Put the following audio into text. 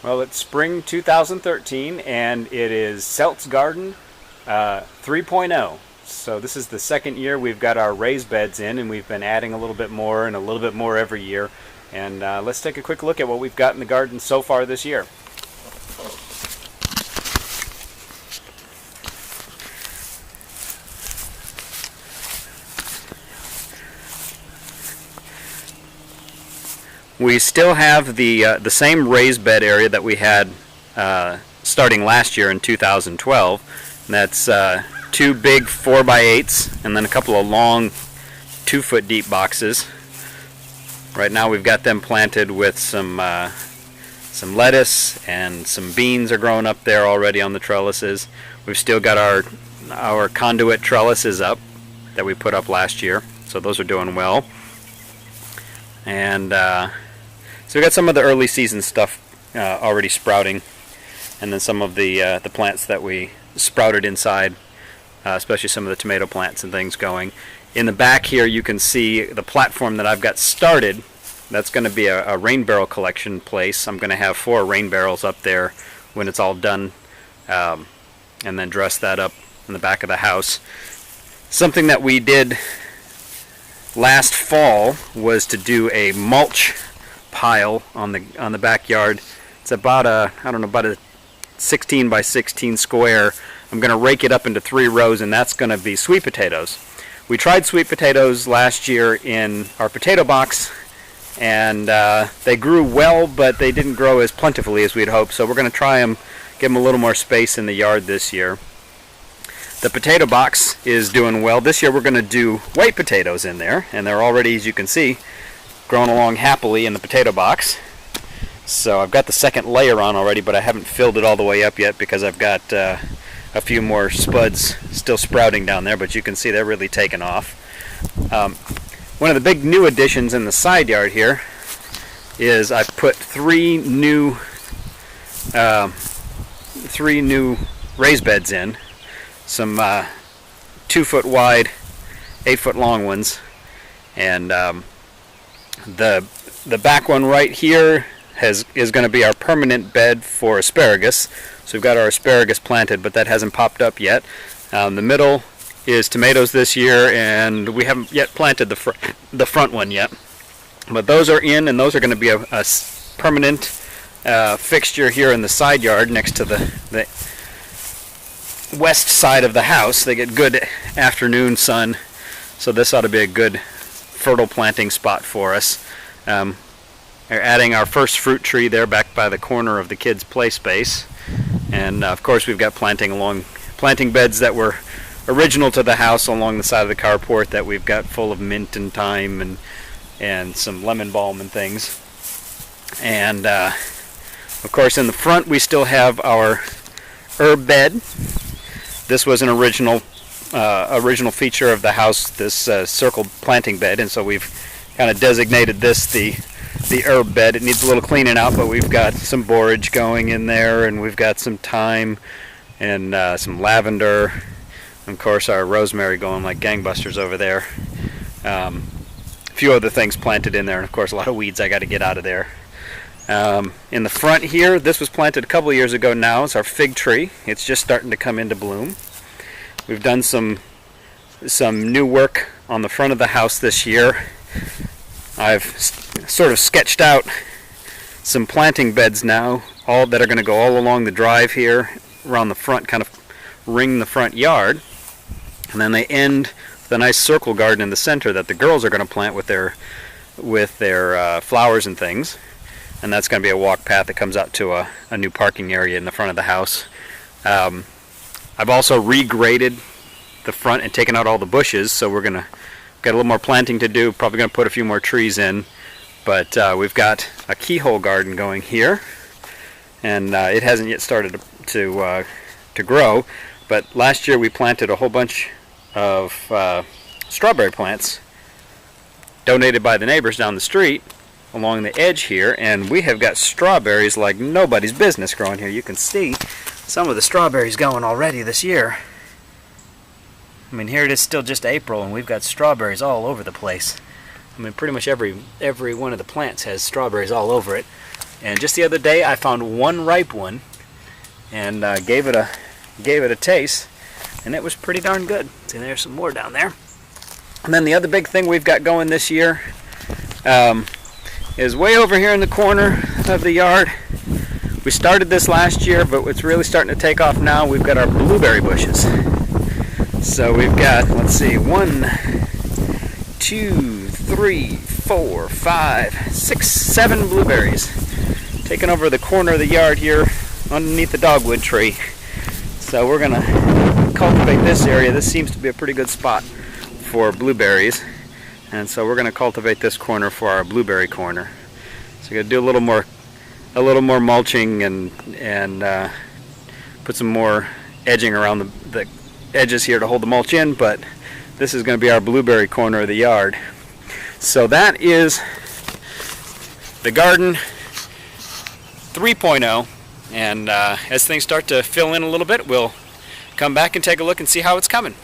Well, it's spring 2013, and it is Celt's Garden 3.0. So this is the second year we've got our raised beds in, and we've been adding a little bit more and a little bit more every year. And let's take a quick look at what we've got in the garden so far this year. We still have the same raised bed area that we had starting last year in 2012. And that's 2 big 4x8s and then a couple of long 2-foot deep boxes. Right now we've got them planted with some lettuce, and some beans are growing up there already on the trellises. We've still got our conduit trellises up that we put up last year, so those are doing well. And so we got some of the early season stuff already sprouting, and then some of the plants that we sprouted inside, especially some of the tomato plants and things going. In the back here you can see the platform that I've got started. That's going to be a rain barrel collection place. I'm going to have 4 rain barrels up there when it's all done, and then dress that up in the back of the house. Something that we did last fall was to do a mulch pile on the backyard. It's about a 16 by 16 square. I'm going to rake it up into 3 rows, and that's going to be sweet potatoes. We tried sweet potatoes last year in our potato box, and they grew well, but they didn't grow as plentifully as we'd hoped. So we're going to try them, give them a little more space in the yard this year. The potato box is doing well. This year we're going to do white potatoes in there, and they're already, as you can see, growing along happily in the potato box. So I've got the second layer on already, but I haven't filled it all the way up yet because I've got a few more spuds still sprouting down there, but you can see they're really taking off. One of the big new additions in the side yard here is I've put 3 new raised beds in. Some 2-foot wide, 8-foot long ones, and the back one right here is going to be our permanent bed for asparagus. So we've got our asparagus planted, but that hasn't popped up yet. The middle is tomatoes this year, and we haven't yet planted the front one yet. But those are in, and those are going to be a permanent fixture here in the side yard next to the west side of the house. They get good afternoon sun, so this ought to be a good fertile planting spot for us. We're adding our first fruit tree there back by the corner of the kids' play space, and of course we've got planting beds that were original to the house along the side of the carport that we've got full of mint and thyme and some lemon balm and things. And of course in the front we still have our herb bed. This was an original feature of the house, this circled planting bed, and so we've kind of designated this the herb bed. It needs a little cleaning out, but we've got some borage going in there, and we've got some thyme and some lavender, and of course our rosemary going like gangbusters over there. A few other things planted in there, and of course a lot of weeds I got to get out of there. In the front here, this was planted a couple of years ago now. It's our fig tree. It's just starting to come into bloom. We've done some new work on the front of the house this year. I've sort of sketched out some planting beds now, all that are going to go all along the drive here, around the front, kind of ring the front yard. And then they end with a nice circle garden in the center that the girls are going to plant with their flowers and things. And that's going to be a walk path that comes out to a new parking area in the front of the house. I've also regraded the front and taken out all the bushes, so we're going to got a little more planting to do. Probably going to put a few more trees in, but we've got a keyhole garden going here, and it hasn't yet started to grow. But last year we planted a whole bunch of strawberry plants donated by the neighbors down the street along the edge here, and we have got strawberries like nobody's business growing here. You can see some of the strawberries going already this year. I mean, here it is still just April, and we've got strawberries all over the place. I mean, pretty much every one of the plants has strawberries all over it. And just the other day I found one ripe one and gave it a taste, and it was pretty darn good. See, there's some more down there. And then the other big thing we've got going this year is way over here in the corner of the yard. We started this last year, but it's really starting to take off now. We've got our blueberry bushes. So we've got, let's see, 1, 2, 3, 4, 5, 6, 7 blueberries taking over the corner of the yard here underneath the dogwood tree. So we're going to cultivate this area. This seems to be a pretty good spot for blueberries, and so we're going to cultivate this corner for our blueberry corner. So we're going to do a little more mulching and put some more edging around the edges here to hold the mulch in, but this is going to be our blueberry corner of the yard. So that is the garden 3.0, and as things start to fill in a little bit, we'll come back and take a look and see how it's coming.